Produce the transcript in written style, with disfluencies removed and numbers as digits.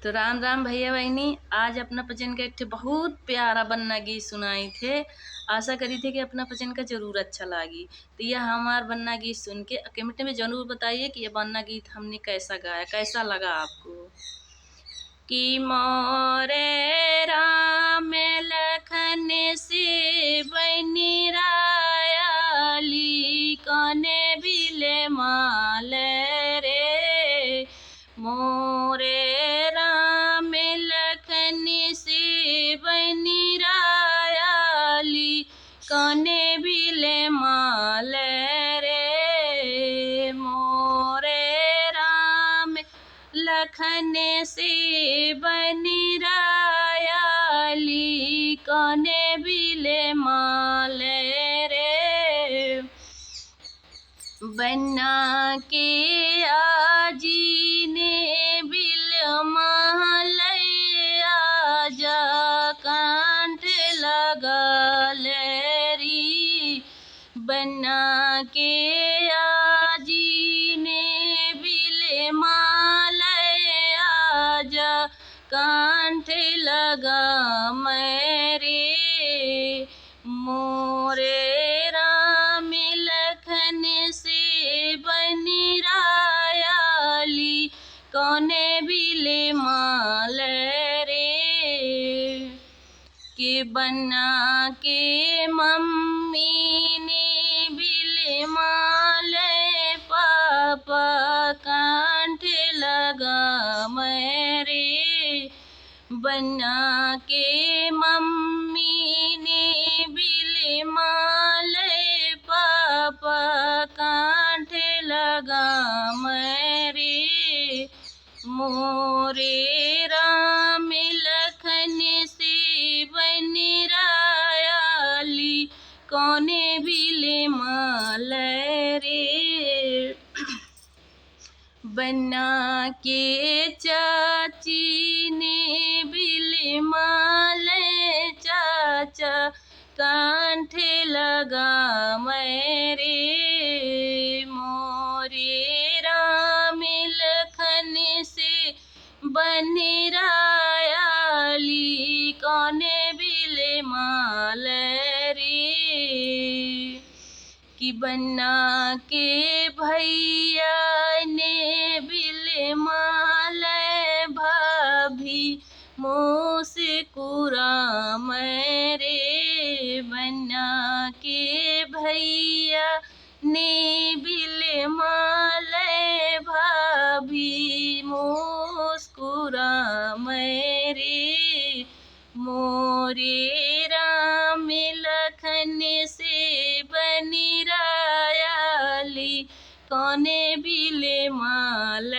तो राम राम भैया बहनी। आज अपना पचन का एक ठे बहुत प्यारा बन्ना गीत सुनाई थे। आशा करी थे कि अपना पचन का जरूर अच्छा लागी। तो यह हमार बन्ना गीत सुन के कमेंट में जरूर बताइए कि ये बन्ना गीत हमने कैसा गाया, कैसा लगा आपको। कि मोरे राम लखन से बनी रायाली कने बिले माल रे। मोरे राम लखन से बनी रायाली कने बिले माल रे। मोरे राम लखन से बनी रायाली कने बिले माल रे। बन्ना के आजी ने बिल मालय आजा कांठ लगल री। बन्ना के आजी ने बिल मालय आजा कांठ लगा मेरे। मोरे राम लखन से बनी रायाली कौने बिले माल रे। के बन्ना के मम्मी ने बिले माल पापा कांठ लगा मेरे। बन्ना के मम्मी ने बिले माल पापा कांठ लगा मेरे। मोरे राम लखन से बनी रायाली कौने बिले माल रे। बन्ना के चाची ने बिल माल चाचा कांठ लगा मेरे। मोरे राम लखन से बनी रायाली कौने बिले माल रे। कि बन्ना के भैया ने बिल माल भाभी मुस्कुरा मेरे। बन्ना के भैया ने बिल माल भाभी मुस्कुरा मेरे। मोरे राम लखन से बनी रायाली कौने बिले माल